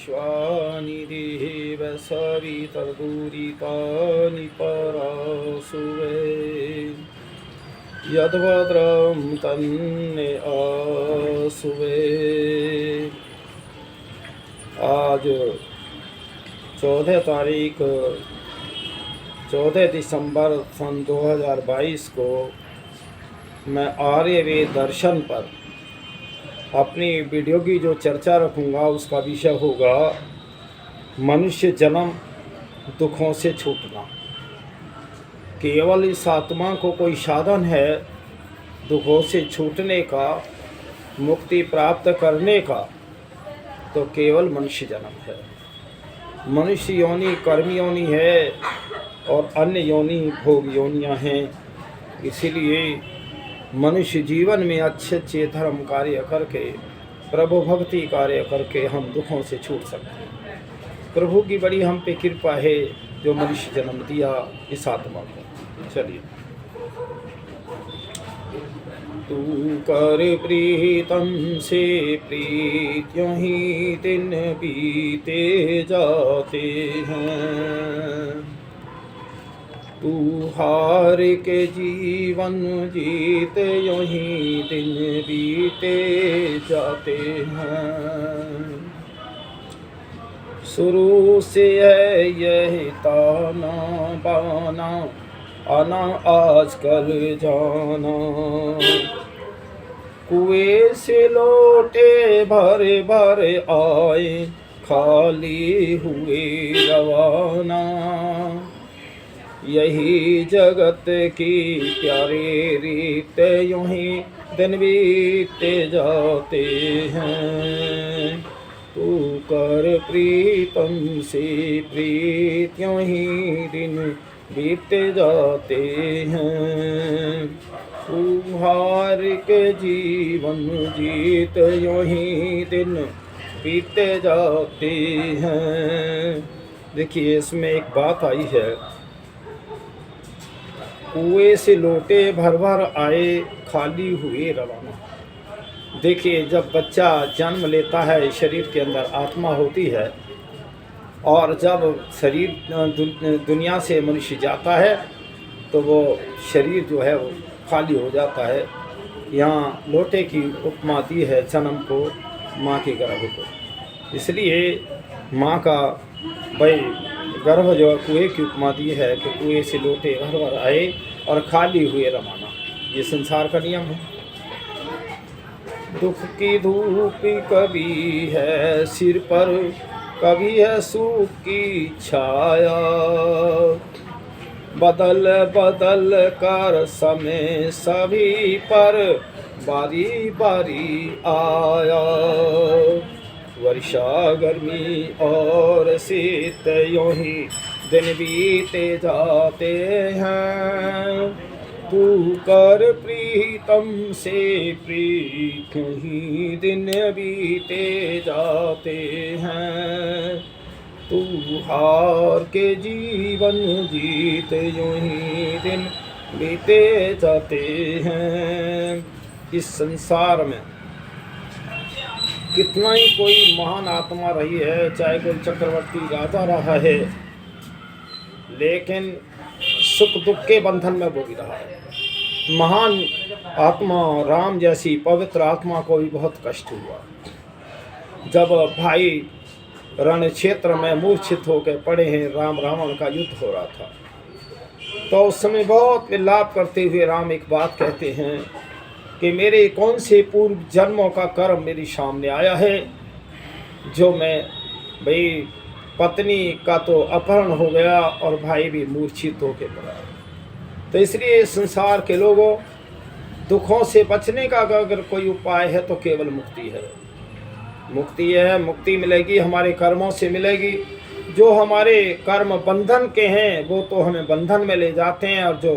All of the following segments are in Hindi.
विश्वानिधिः सवितर्दुरितानि परासुवे यद्भद्रं तन्ने आसुवे। आज 14 दिसंबर सन 2022 को मैं आर्यवेद दर्शन पर अपनी वीडियो की जो चर्चा रखूँगा उसका विषय होगा मनुष्य जन्म दुखों से छूटना। केवल इस आत्मा को कोई साधन है दुखों से छूटने का, मुक्ति प्राप्त करने का, तो केवल मनुष्य जन्म है। मनुष्य योनि कर्म योनि है और अन्य योनि भोग योनियाँ हैं। इसीलिए मनुष्य जीवन में अच्छे अच्छे धर्म कार्य करके, प्रभु भक्ति कार्य करके हम दुखों से छूट सकते हैं। प्रभु की बड़ी हम पे कृपा है जो मनुष्य जन्म दिया इस आत्मा को। चलिए। तू कर प्रीतम से प्रीत्यों ही दिन बीते जाते हैं। तू हार के जीवन जीते यूं ही दिन बीते जाते हैं। शुरू से है यह ताना बाना, आना आजकल जाना। कुएं से लोटे भरे भरे आए, खाली हुए रवाना। यही जगत की प्यारी रीत यूं ही दिन बीते जाते हैं। तू कर प्रीतम से प्रीत यूं ही दिन बीते जाते हैं। तू हार के जीवन जीत यूं ही दिन बीते जाते हैं। देखिए इसमें एक बात आई है, कुएं से लोटे भर भर आए, खाली हुए रवाना। देखिए जब बच्चा जन्म लेता है शरीर के अंदर आत्मा होती है, और जब शरीर दुनिया से मनुष्य जाता है तो वो शरीर जो है वो खाली हो जाता है। यहाँ लोटे की उपमा दी है जन्म को, माँ के गर्भ को। इसलिए माँ का भाई गर्भ जो कुएं की उपमा दी है कि कुएं से लोटे भर भर आए और खाली हुए रवाना। ये संसार का नियम है। दुख की धूप कभी है सिर पर, कभी है सुख की छाया। बदल बदल कर समय सभी पर बारी बारी आया। वर्षा गर्मी और शीत यूं ही दिन बीते जाते हैं। तू कर प्रीतम से प्रीत ही दिन बीते जाते हैं। तू हार के जीवन जीत यूं ही दिन बीते जाते हैं। इस संसार में कितना ही कोई महान आत्मा रही है, चाहे कोई चक्रवर्ती राजा रहा है, लेकिन सुख दुख के बंधन में वो भी रहा है। महान आत्मा राम जैसी पवित्र आत्मा को भी बहुत कष्ट हुआ जब भाई रण क्षेत्र में मूर्छित होकर पड़े हैं। राम रावण का युद्ध हो रहा था, तो उस समय बहुत विलाप करते हुए राम एक बात कहते हैं कि मेरे कौन से पूर्व जन्मों का कर्म मेरे सामने आया है, जो मैं भाई पत्नी का तो अपहरण हो गया और भाई भी मूर्छित होकर पड़ा। तो इसलिए संसार के लोगों, दुखों से बचने का अगर कोई उपाय है तो केवल मुक्ति है। मुक्ति है, मुक्ति मिलेगी हमारे कर्मों से मिलेगी। जो हमारे कर्म बंधन के हैं वो तो हमें बंधन में ले जाते हैं, और जो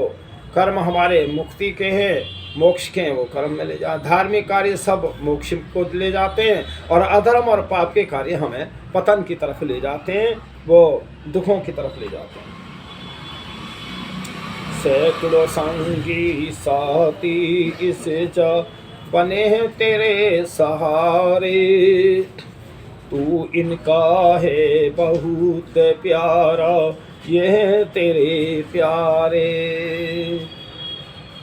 कर्म हमारे मुक्ति के हैं, मोक्ष के हैं, वो कर्म में ले जा। धार्मिक कार्य सब मोक्ष को ले जाते हैं, और अधर्म और पाप के कार्य हमें पतन की तरफ ले जाते हैं, वो दुखों की तरफ ले जाते हैं। सैकड़ों संगी साथी इस जा बने हैं तेरे सहारे। तू इनका है बहुत प्यारा, ये तेरे प्यारे।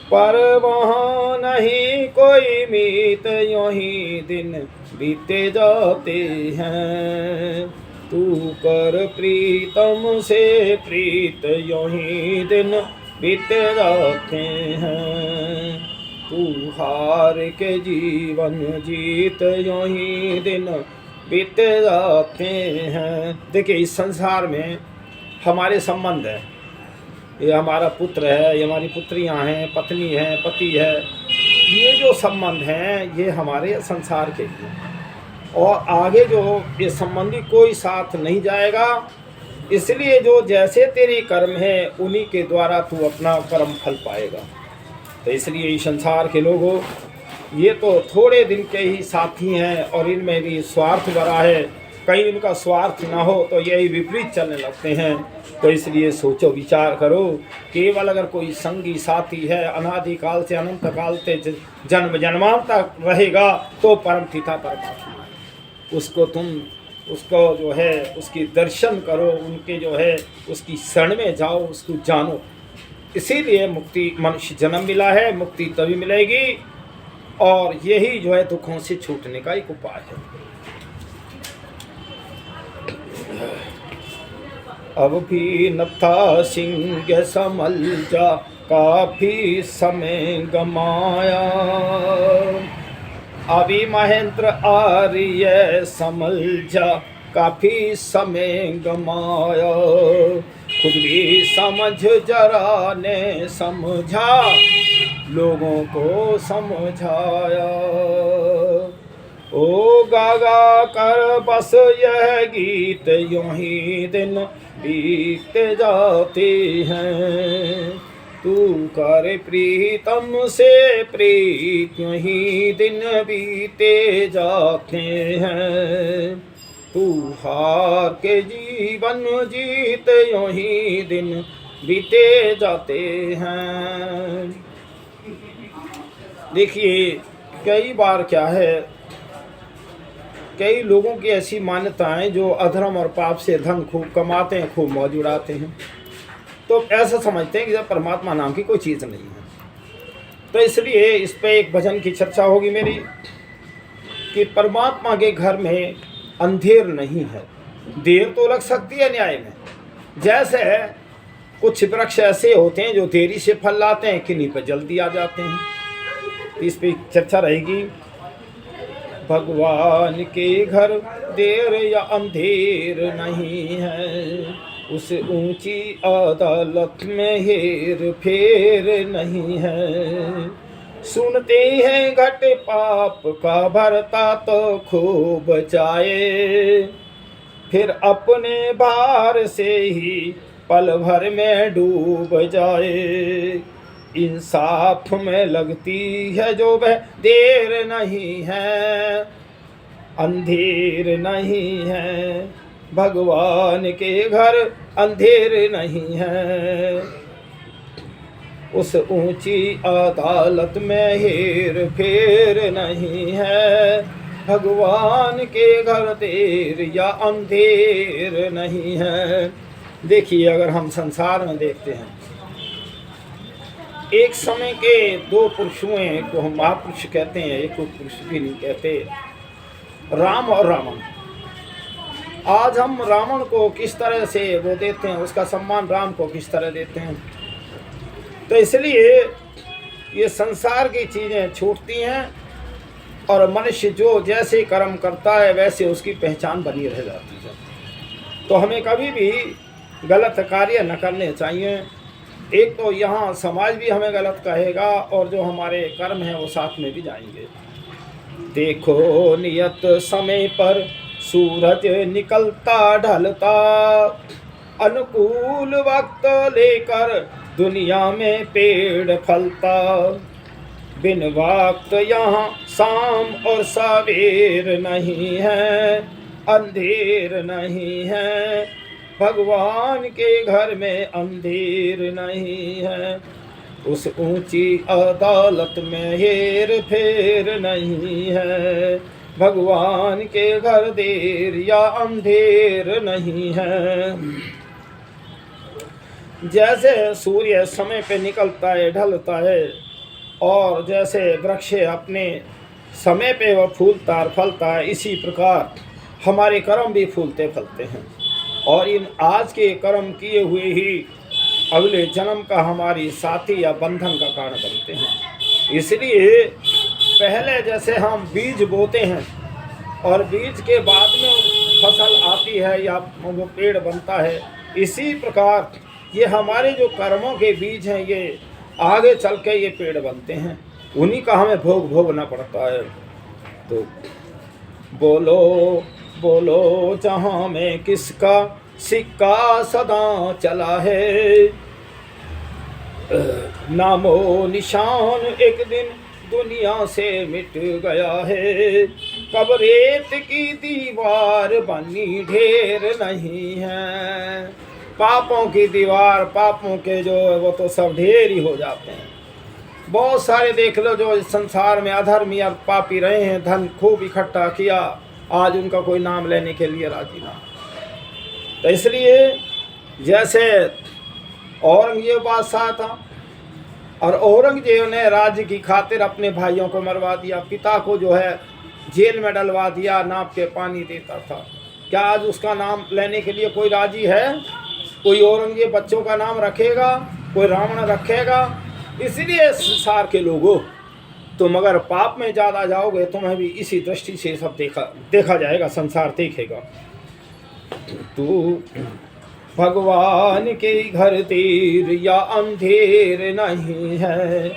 पर वहाँ नहीं कोई मीत, यूं ही दिन बीते जाते हैं। तू कर प्रीतम से प्रीत, यूं ही दिन बीते जाते हैं। तू हार के जीवन जीत, यूं ही दिन बीते जाते हैं। देखिए, इस संसार में हमारे संबंध है, ये हमारा पुत्र है, ये हमारी पुत्रियां हैं, पत्नी है, पति है, ये जो संबंध हैं ये हमारे संसार के लिए, और आगे जो ये संबंधी कोई साथ नहीं जाएगा। इसलिए जो जैसे तेरी कर्म है उन्हीं के द्वारा तू अपना कर्म फल पाएगा। तो इसलिए इस संसार के लोगों, ये तो थोड़े दिन के ही साथी हैं और इनमें भी स्वार्थ भरा है। कहीं इनका स्वार्थ ना हो तो यही विपरीत चलने लगते हैं। तो इसलिए सोचो, विचार करो, केवल अगर कोई संगी साथी है अनादिकाल से अनंत काल से जन्म जन्मांतर तक रहेगा तो परम पिता परमात्मा है। उसको तुम उसको जो है उसकी दर्शन करो, उनके जो है उसकी शरण में जाओ, उसको जानो। इसीलिए मुक्ति मनुष्य जन्म मिला है, मुक्ति तभी मिलेगी, और यही जो है दुखों से छूटने का एक उपाय है। अब भी न था सिंह समल जा, काफी समय गमाया। अभी महेंद्र आर्य समल जा, काफी समय गमाया। खुद भी समझ जरा ने समझा, लोगों को समझाया। ओ गागा कर बस यह गीत, यूं ही दिन बीते जाते हैं। तू कर प्रीतम से प्रीत, यूं ही दिन बीते जाते हैं। तू हार के जीवन जीत, यूं ही दिन बीते जाते हैं। देखिए, कई बार क्या है, कई लोगों की ऐसी मान्यताएं जो अधर्म और पाप से धन खूब कमाते हैं, खूब मौज उड़ाते हैं, तो ऐसा समझते हैं कि जब परमात्मा नाम की कोई चीज़ नहीं है। तो इसलिए इस पे एक भजन की चर्चा होगी मेरी, कि परमात्मा के घर में अंधेर नहीं है। देर तो लग सकती है न्याय में, जैसे कुछ वृक्ष ऐसे होते हैं जो देरी से फल लाते हैं, किन्हीं पर जल्दी आ जाते हैं। इस पे चर्चा रहेगी। भगवान के घर देर या अंधेर नहीं है, उस ऊंची अदालत में हेर फेर नहीं है। सुनते हैं घट पाप का भरता तो खूब जाए, फिर अपने भार से ही पल भर में डूब जाए। इंसाफ में लगती है जो वह देर नहीं है, अंधेर नहीं है। भगवान के घर अंधेर नहीं है, उस ऊंची अदालत में हेर फेर नहीं है। भगवान के घर देर या अंधेर नहीं है। देखिए, अगर हम संसार में देखते हैं, एक समय के दो पुरुष हुए, एक को हम महापुरुष कहते हैं, एक को पुरुष भी नहीं कहते, राम और रावण। आज हम रावण को किस तरह से वो देते हैं, उसका सम्मान राम को किस तरह देते हैं। तो इसलिए ये संसार की चीज़ें छूटती हैं, और मनुष्य जो जैसे कर्म करता है वैसे उसकी पहचान बनी रह जाती है। तो हमें कभी भी गलत कार्य न करने चाहिए। एक तो यहाँ समाज भी हमें गलत कहेगा, और जो हमारे कर्म हैं वो साथ में भी जाएंगे। देखो नियत समय पर सूरज निकलता ढलता, अनुकूल वक्त लेकर दुनिया में पेड़ फलता। बिन वक्त यहाँ शाम और सवेर नहीं है, अंधेर नहीं है। भगवान के घर में अंधेर नहीं है, उस ऊंची अदालत में हेर फेर नहीं है। भगवान के घर देर या अंधेर नहीं है। जैसे सूर्य समय पे निकलता है, ढलता है, और जैसे वृक्ष अपने समय पे वह फूलता और फलता है, इसी प्रकार हमारे कर्म भी फूलते फलते हैं, और इन आज के कर्म किए हुए ही अगले जन्म का हमारी साथी या बंधन का कारण बनते हैं। इसलिए पहले जैसे हम बीज बोते हैं और बीज के बाद में फसल आती है या वो पेड़ बनता है, इसी प्रकार ये हमारे जो कर्मों के बीज हैं, ये आगे चल के ये पेड़ बनते हैं, उन्हीं का हमें भोग भोगना पड़ता है। तो बोलो बोलो जहाँ में किसका सिक्का सदा चला है, नामो निशान एक दिन दुनिया से मिट गया है। कब रेत की दीवार बनी ढेर नहीं है, पापों की दीवार, पापों के जो वो तो सब ढेर ही हो जाते हैं। बहुत सारे देख लो जो इस संसार में अधर्मी और पापी रहे हैं, धन खूब इकट्ठा किया, आज उनका कोई नाम लेने के लिए राजी ना। तो इसलिए जैसे औरंगजेब बादशाह था, और औरंगजेब ने राज्य की खातिर अपने भाइयों को मरवा दिया, पिता को जो है जेल में डलवा दिया, नाप के पानी देता था। क्या आज उसका नाम लेने के लिए कोई राजी है? कोई औरंगजेब बच्चों का नाम रखेगा? कोई रावण रखेगा? इसलिए संसार के लोगों, तुम अगर पाप में ज़्यादा जाओगे तुम्हें भी इसी दृष्टि से सब देखा जाएगा, संसार देखेगा। तू भगवान के घर देर या अंधेर नहीं है,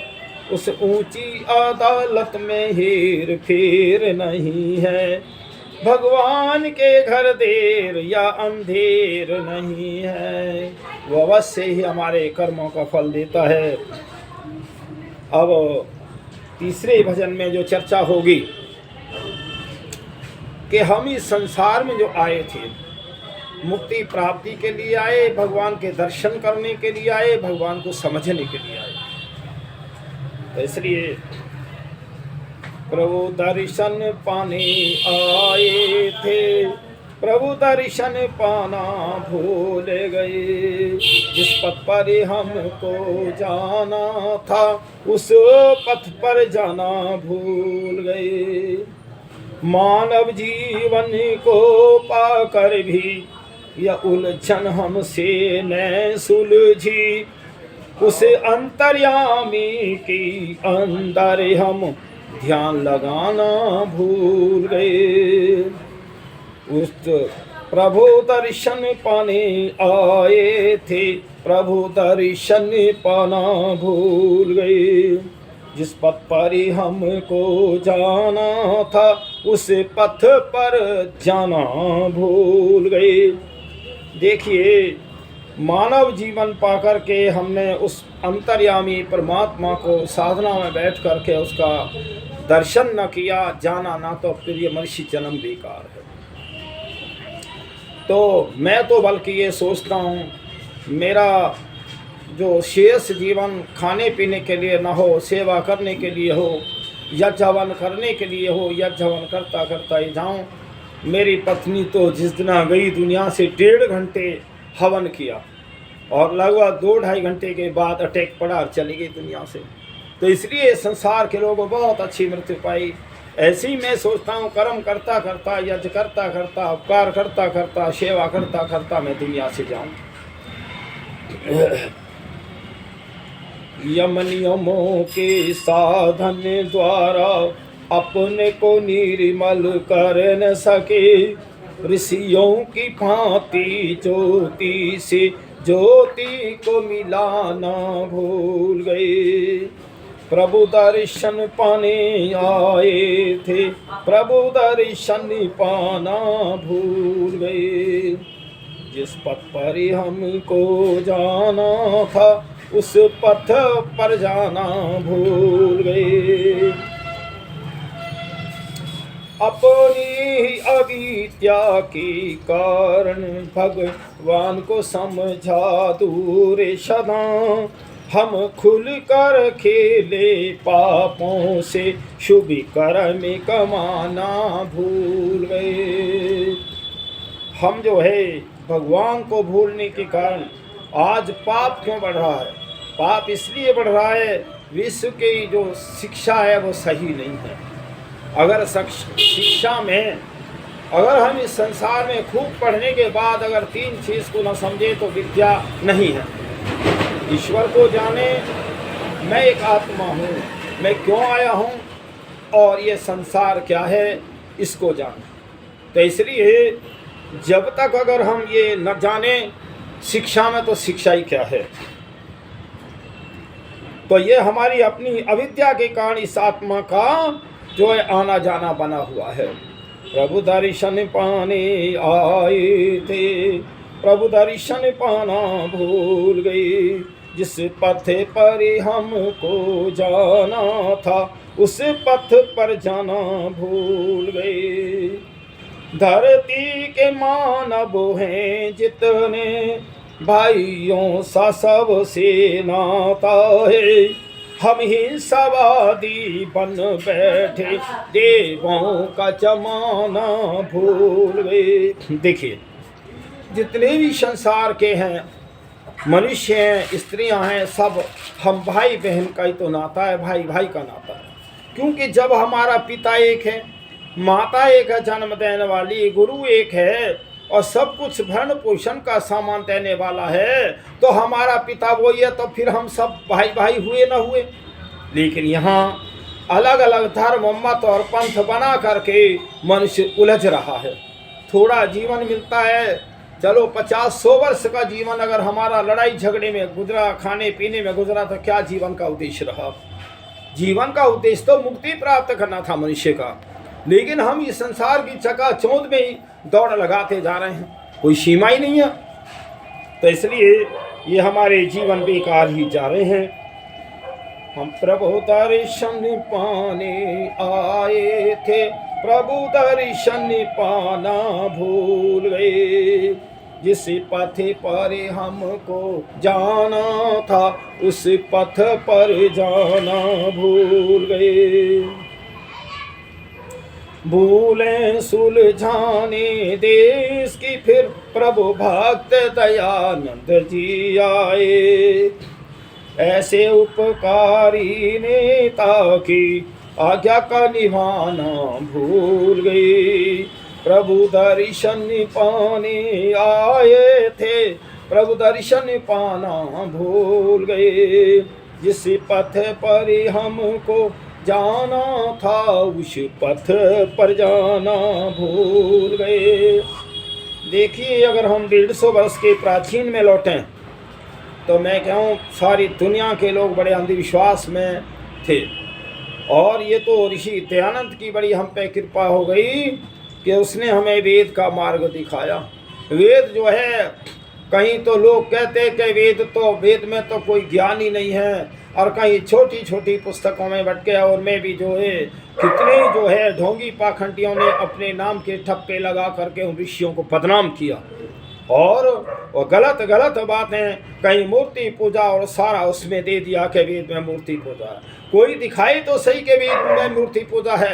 उस ऊंची अदालत में हेर फेर नहीं है। भगवान के घर देर या अंधेर नहीं है, वो अवश्य ही हमारे कर्मों का फल देता है। अब तीसरे भजन में जो चर्चा होगी कि हम इस संसार में जो आए थे, मुक्ति प्राप्ति के लिए आए, भगवान के दर्शन करने के लिए आए, भगवान को समझने के लिए आए। तो इसलिए प्रभु दर्शन पाने आए थे, प्रभु दर्शन पाना भूल गए। जिस पथ पर हमको जाना था, उस पथ पर जाना भूल गए। मानव जीवन को पाकर भी यह उलझन हमसे न सुलझी, उस अंतर्यामी की अंदर हम ध्यान लगाना भूल गए। उस प्रभु दर्शन पाने आए थे, प्रभु दर्शन पाना भूल गए। जिस पथ पर हमको जाना था, उस पथ पर जाना भूल गए। देखिए, मानव जीवन पाकर के हमने उस अंतर्यामी परमात्मा को साधना में बैठ करके उसका दर्शन न किया, जाना ना, तो फिर ये मनुष्य जन्म बेकार है। तो मैं तो बल्कि ये सोचता हूँ, मेरा जो शेष जीवन खाने पीने के लिए ना हो, सेवा करने के लिए हो, यज्ञ हवन करने के लिए हो, यज्ञ हवन करता करता ही जाऊँ। मेरी पत्नी तो जिस दिन गई दुनिया से 1.5 घंटे हवन किया, और लगभग 2-2.5 घंटे के बाद अटैक पड़ा और चली गई दुनिया से। तो इसलिए संसार के लोगों बहुत अच्छी मृत्यु पाई। ऐसे ही मैं सोचता हूँ, कर्म करता करता, यज्ञ करता करता, उपकार करता करता, सेवा करता करता मैं दुनिया से जाऊँ। यम नियमों के साधन द्वारा अपने को निर्मल कर न सके, ऋषियों की भांति ज्योति से ज्योति को मिलाना भूल गए। प्रभु दर्शन पाने आए थे, प्रभु दर्शन पाना भूल गए। जिस पथ पर हमको जाना था, उस पथ पर जाना भूल गए। अपनी अविद्या के कारण भगवान को समझा दूर सदा, हम खुल कर खेले पापों से, शुभ कर्म कमाना भूल गए। हम जो है भगवान को भूलने के कारण आज पाप क्यों बढ़ रहा है? पाप इसलिए बढ़ रहा है, विश्व की जो शिक्षा है वो सही नहीं है। अगर शिक्षा में अगर हम इस संसार में खूब पढ़ने के बाद अगर 3 चीज़ को न समझे तो विद्या नहीं है। ईश्वर को जाने, मैं एक आत्मा हूँ, मैं क्यों आया हूँ और ये संसार क्या है, इसको जाने। तो इसलिए जब तक अगर हम ये न जाने शिक्षा में, तो शिक्षा ही क्या है। तो ये हमारी अपनी अविद्या के कारण इस आत्मा का जो है आना जाना बना हुआ है। प्रभु दर्शन पाने आए थे, प्रभु दर्शन पाना भूल गए। जिस पथ पर हमको जाना था, उस पथ पर जाना भूल गए। धरती के मानव हैं जितने, भाइयों सा सबसे नाता है। हम ही सवादी बन बैठे, देवों का जमाना भूल गए। देखिए, जितने भी संसार के हैं, मनुष्य हैं, स्त्रियां हैं, सब हम भाई बहन का ही तो नाता है, भाई भाई का नाता है। क्योंकि जब हमारा पिता एक है, माता एक है जन्म देने वाली, गुरु एक है और सब कुछ भरण पोषण का सामान देने वाला है, तो हमारा पिता वही है, तो फिर हम सब भाई भाई हुए न हुए। लेकिन यहाँ अलग अलग धर्म, मत और पंथ बना करके मनुष्य उलझ रहा है। थोड़ा जीवन मिलता है, चलो 50-100 वर्ष का जीवन अगर हमारा लड़ाई झगड़े में गुजरा, खाने पीने में गुजरा, तो क्या जीवन का उद्देश्य रहा? जीवन का उद्देश्य तो मुक्ति प्राप्त करना था मनुष्य का। लेकिन हम इस संसार की चकाचौंध में ही दौड़ लगाते जा रहे हैं, कोई सीमा ही नहीं है। तो इसलिए ये हमारे जीवन बेकार ही जा रहे हैं। हम प्रभु दर्शन पाने आए थे, प्रभु दर्शन पाना भूल गए। जिस पथ पर हमको जाना था, उस पथ पर जाना भूल गए। भूलें सुलझाने देश की, फिर प्रभु भक्त दयानंद जी आए। ऐसे उपकारी नेता की आज्ञा का निभाना भूल गई। प्रभु दर्शन पाने आए थे, प्रभु दर्शन पाना भूल गए। जिस पथ पर हमको जाना था, उस पथ पर जाना भूल गए। देखिए, अगर हम 150 वर्ष के प्राचीन में लौटें तो मैं कहूँ सारी दुनिया के लोग बड़े अंधविश्वास में थे। और ये तो ऋषि दयानंद की बड़ी हम पे कृपा हो गई कि उसने हमें वेद का मार्ग दिखाया। वेद जो है, कहीं तो लोग कहते कि वेद में तो कोई ज्ञान ही नहीं है, और कहीं छोटी छोटी पुस्तकों में बट गया। और मैं भी जो है कितने जो है ढोंगी पाखंडियों ने अपने नाम के ठप्पे लगा करके उन ऋषियों को बदनाम किया, और गलत गलत बातें, कहीं मूर्ति पूजा और सारा उसमें दे दिया कि वेद में मूर्ति पूजा है। कोई दिखाई तो सही कि वेद में मूर्ति पूजा है।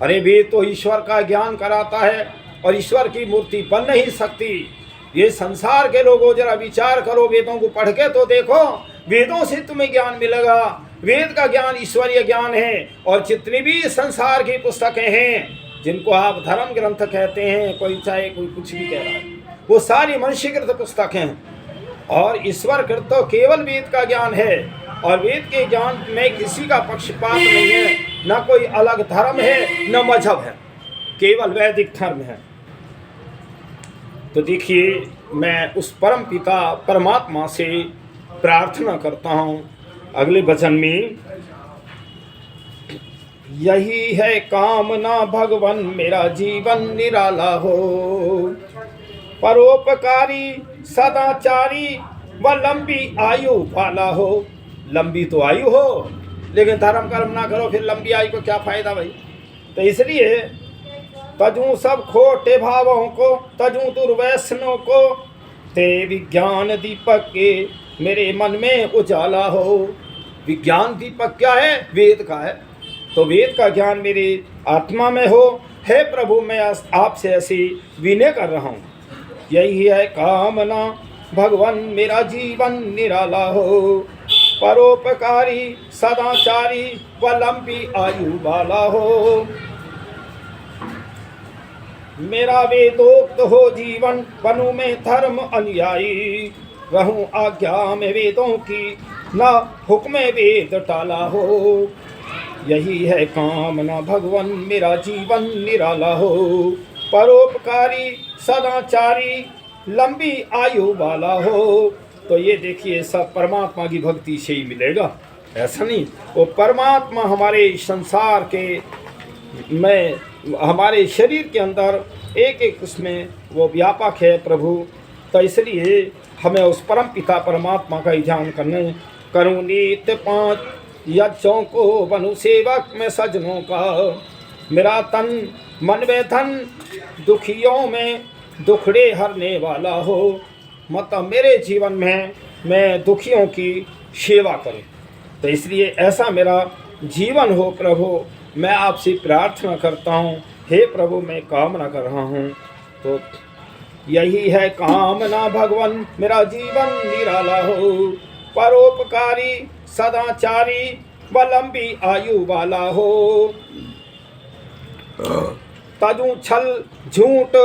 अरे वेद तो ईश्वर का ज्ञान कराता है और ईश्वर की मूर्ति बन नहीं सकती। ये संसार के लोगों जरा विचार करो, वेदों को पढ़ के तो देखो, वेदों से तुम्हें ज्ञान मिलेगा। वेद का ज्ञान ईश्वरीय ज्ञान है। और जितनी भी संसार की पुस्तकें हैं जिनको आप धर्म ग्रंथ कहते हैं, कोई चाहे कोई कुछ भी कह रहा है, वो सारी मनुष्यकृत पुस्तकें हैं। और ईश्वर कृत तो केवल वेद का ज्ञान है। और वेद के ज्ञान में किसी का पक्षपात नहीं है, न कोई अलग धर्म है न मजहब है, केवल वैदिक धर्म है। तो देखिए, मैं उस परम पिता परमात्मा से प्रार्थना करता हूँ अगले वचन में, यही है कामना भगवन मेरा जीवन निराला हो, परोपकारी सदाचारी व लंबी आयु वाला हो। लंबी तो आयु हो, लेकिन धर्म कर्म ना करो, फिर लंबी आयु को क्या फायदा भाई। तो इसलिए तजू सब खोटे भावों को, तजू दुर्वैसनों को, ते विज्ञान दीपक के मेरे मन में उजाला हो। विज्ञान दीपक क्या है? वेद का है। तो वेद का ज्ञान मेरी आत्मा में हो। हे प्रभु, मैं आपसे ऐसी विनय कर रहा हूँ। यही है कामना भगवान, मेरा जीवन निराला हो। परोपकारी सदाचारी व लंबी आयु वाला हो। मेरा वेदोक्त हो जीवन, बनूं मैं धर्म अनुयायी। रहूं आज्ञा में वेदों की, न हुक्म वेद टाला हो। यही है कामना भगवान, मेरा जीवन निराला हो। परोपकारी सदाचारी लंबी आयु वाला हो। तो ये देखिए, सब परमात्मा की भक्ति से ही मिलेगा, ऐसा नहीं। वो परमात्मा हमारे संसार के में, हमारे शरीर के अंदर एक एक उसमें वो व्यापक है प्रभु। तो इसलिए हमें उस परम पिता परमात्मा का ही ध्यान करूँ। नित्य 5 यज्ञों को बनूं सेवक में सजनों का। मेरा तन मन में धन, दुखियों में दुखड़े हरने वाला हो। मतलब मेरे जीवन में मैं दुखियों की सेवा करूं। तो इसलिए ऐसा मेरा जीवन हो प्रभु, मैं आपसे प्रार्थना करता हूँ। हे प्रभु, मैं कामना कर रहा हूँ। तो यही है कामना भगवान, मेरा जीवन निराला हो। परोपकारी सदाचारी व लंबी आयु वाला हो। तजू छल झूठ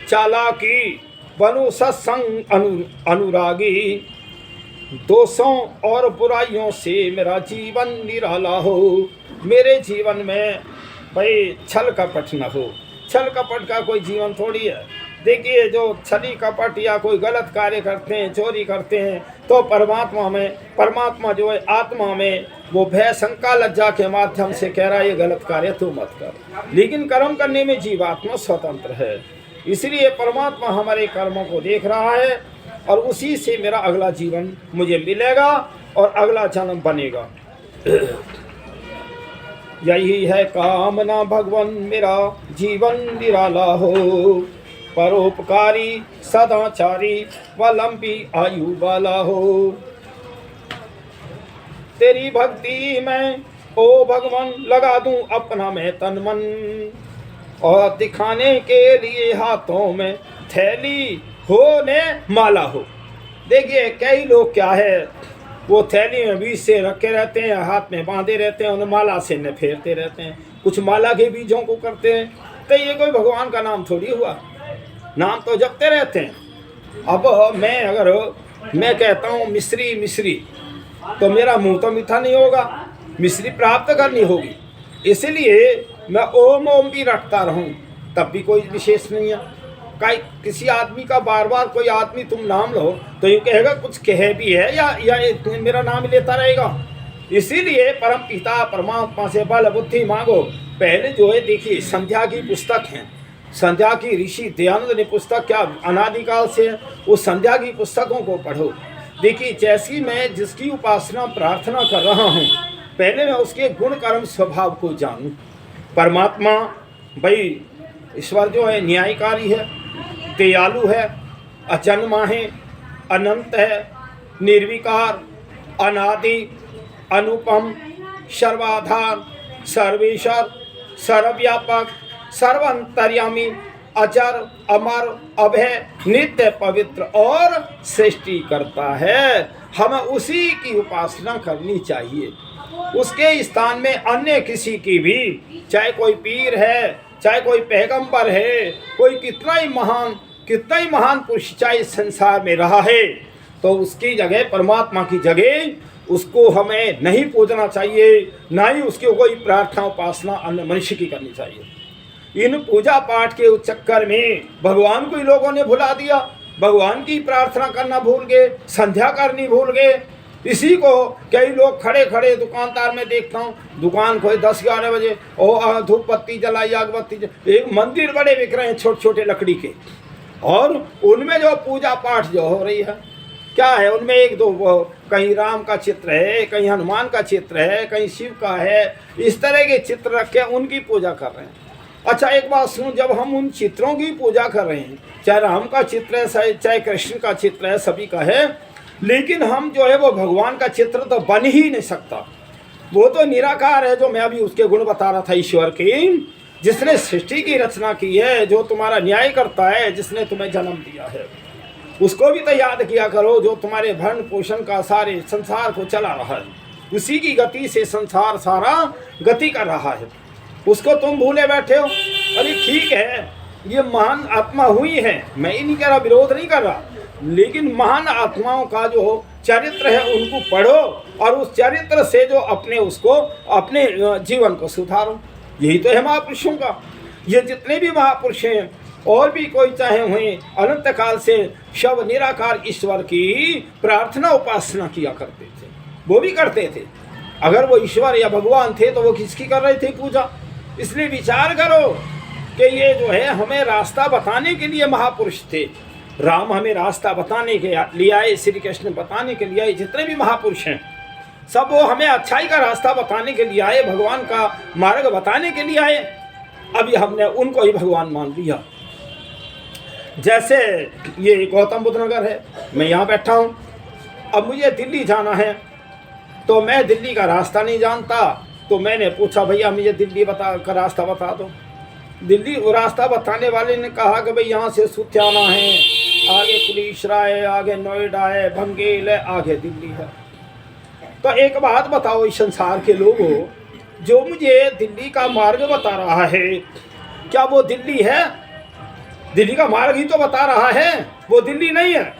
चालाकी, बनूं सत्संग अनुरागी। दोषों और बुराइयों से मेरा जीवन निराला हो। मेरे जीवन में भाई छल कपट न हो। छल कपट का कोई जीवन थोड़ी है। देखिए, जो छली कपट या कोई गलत कार्य करते हैं, चोरी करते हैं, तो परमात्मा जो है आत्मा में वो भय शंका लज्जा के माध्यम से कह रहा है ये गलत कार्य तू मत कर। लेकिन कर्म करने में जीवात्मा स्वतंत्र है। इसलिए परमात्मा हमारे कर्मों को देख रहा है और उसी से मेरा अगला जीवन मुझे मिलेगा और अगला जन्म बनेगा। यही है कामना भगवान, मेरा जीवन निराला हो। परोपकारी सदाचारी व लंबी आयु वाला हो। तेरी भक्ति में ओ भगवान लगा दूं अपना मैं तन मन, और दिखाने के लिए हाथों में थैली हो ने माला हो। देखिए, कई लोग क्या है, वो थैली में बीज से रखे रहते हैं, हाथ में बांधे रहते हैं, उन्हें माला से न फेरते रहते हैं। कुछ माला के बीजों को करते हैं। तो ये कोई भगवान का नाम थोड़ी हुआ, नाम तो जपते रहते हैं। अब मैं कहता हूँ मिश्री मिश्री, तो मेरा मुंह तो मीठा नहीं होगा, मिश्री प्राप्त करनी होगी। इसलिए मैं ओम ओम भी रटता रहूं, तब भी कोई विशेष नहीं है। किसी आदमी का बार बार कोई आदमी तुम नाम लो तो यूँ कहेगा कुछ कहे भी है या मेरा नाम लेता रहेगा। इसीलिए परम पिता परमात्मा से बल बुद्धि मांगो। पहले जो है देखिए, संध्या की पुस्तक है, संध्या की ऋषि दयानंद ने पुस्तक क्या अनादिकाल से है, उस संध्या की पुस्तकों को पढ़ो। देखिए, जैसी मैं जिसकी उपासना प्रार्थना कर रहा हूँ, पहले मैं उसके गुण कर्म स्वभाव को जानूं। परमात्मा भाई ईश्वर जो है न्यायकारी है, दयालु है, अजन्मा है, अनंत है, निर्विकार, अनादि, अनुपम, सर्वाधार, सर्वेश्वर, सर्वव्यापक, सर्वांतर्यामी, अजर, अमर, अभय, नित्य, पवित्र और सृष्टि करता है। हमें उसी की उपासना करनी चाहिए। उसके स्थान में अन्य किसी की भी, चाहे कोई पीर है, चाहे कोई पैगंबर है, कोई कितना ही महान पुरुष चाहे संसार में रहा है, तो उसकी जगह परमात्मा की जगह उसको हमें नहीं पूजना चाहिए, ना ही उसकी कोई प्रार्थना उपासना अन्य मनुष्य की करनी चाहिए। इन पूजा पाठ के चक्कर में भगवान को ही लोगों ने भुला दिया। भगवान की प्रार्थना करना भूल गए, संध्या करनी भूल गए। इसी को कई लोग खड़े खड़े दुकानदार में देखता हूँ, दुकान खोए 10-11 बजे, ओ धूप बत्ती जलाई, अगरबत्ती एक मंदिर बड़े बिक रहे हैं छोटे छोटे लकड़ी के, और उनमें जो पूजा पाठ जो हो रही है क्या है, उनमें एक दो कहीं राम का चित्र है, कहीं हनुमान का चित्र है, कहीं शिव का है, इस तरह के चित्र रख के उनकी पूजा कर रहे हैं। अच्छा एक बात सुनो, जब हम उन चित्रों की पूजा कर रहे हैं, चाहे राम का चित्र है चाहे कृष्ण का चित्र है, सभी का है, लेकिन हम जो है वो भगवान का चित्र तो बन ही नहीं सकता। वो तो निराकार है, जो मैं अभी उसके गुण बता रहा था ईश्वर की, जिसने सृष्टि की रचना की है, जो तुम्हारा न्याय करता है, जिसने तुम्हें जन्म दिया है, उसको भी तो याद किया करो, जो तुम्हारे भरण पोषण का सारे संसार को चला रहा है, उसी की गति से संसार सारा गति कर रहा है, उसको तुम भूले बैठे हो। अरे ठीक है, ये महान आत्मा हुई है, मैं ही नहीं कह रहा, विरोध नहीं कर रहा, लेकिन महान आत्माओं का जो चरित्र है उनको पढ़ो और उस चरित्र से जो अपने जीवन को सुधारो। यही तो है महापुरुषों का। ये जितने भी महापुरुष हैं और भी कोई चाहे हुए, अनंत काल से शव निराकार ईश्वर की प्रार्थना उपासना किया करते थे, वो भी करते थे। अगर वो ईश्वर या भगवान थे तो वो किसकी कर रहे थे पूजा? इसलिए विचार करो कि ये जो है हमें रास्ता बताने के लिए महापुरुष थे। राम हमें रास्ता बताने के लिए आए, श्री कृष्ण बताने के लिए आए, जितने भी महापुरुष हैं सब वो हमें अच्छाई का रास्ता बताने के लिए आए, भगवान का मार्ग बताने के लिए आए। अभी हमने उनको ही भगवान मान लिया। जैसे ये गौतम बुद्ध नगर है, मैं यहाँ बैठा हूँ, अब मुझे दिल्ली जाना है तो मैं दिल्ली का रास्ता नहीं जानता, तो मैंने पूछा भैया मुझे दिल्ली का रास्ता बता दो। दिल्ली रास्ता बताने वाले ने कहा कि भाई यहाँ से सुत्याना है, आगे पुलिस राय, आगे नोएडा है, भंगेल है, आगे दिल्ली है। तो एक बात बताओ इस संसार के लोगों, जो मुझे दिल्ली का मार्ग बता रहा है, क्या वो दिल्ली है? दिल्ली का मार्ग ही तो बता रहा है, वो दिल्ली नहीं है।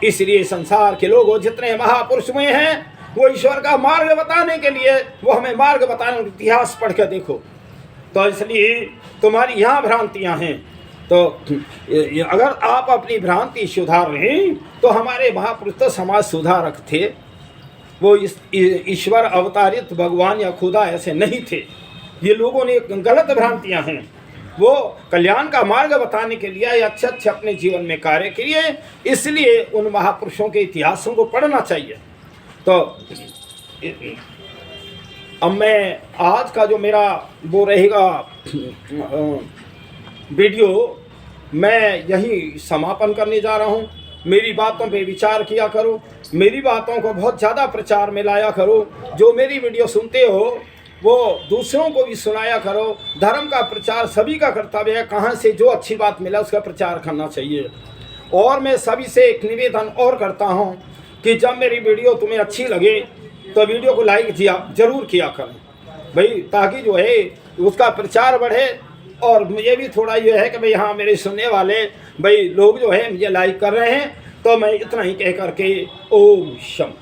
इसलिए संसार के लोगों जितने महापुरुष हुए हैं वो ईश्वर का मार्ग बताने के लिए, वो हमें मार्ग बताने, इतिहास पढ़ के देखो। तो इसलिए तुम्हारी यहाँ भ्रांतियाँ हैं, तो अगर आप अपनी भ्रांति सुधार लें तो हमारे महापुरुष तो समाज सुधारक थे, वो ईश्वर अवतारित भगवान या खुदा ऐसे नहीं थे। ये लोगों ने गलत भ्रांतियां हैं। वो कल्याण का मार्ग बताने के लिए अच्छे अच्छे अपने जीवन में कार्य किए, इसलिए उन महापुरुषों के इतिहासों को पढ़ना चाहिए। तो अब मैं आज का जो मेरा वो रहेगा वीडियो, मैं यही समापन करने जा रहा हूँ। मेरी बातों पे विचार किया करो, मेरी बातों को बहुत ज़्यादा प्रचार में लाया करो। जो मेरी वीडियो सुनते हो वो दूसरों को भी सुनाया करो। धर्म का प्रचार सभी का कर्तव्य है, कहाँ से जो अच्छी बात मिला उसका प्रचार करना चाहिए। और मैं सभी से एक निवेदन और करता हूँ कि जब मेरी वीडियो तुम्हें अच्छी लगे तो वीडियो को लाइक जरूर किया करें भाई, ताकि जो है उसका प्रचार बढ़े। और मुझे भी थोड़ा ये है कि भाई हाँ, मेरे सुनने वाले भाई लोग जो है मुझे लाइक कर रहे हैं। तो मैं इतना ही कह करके ओम शम।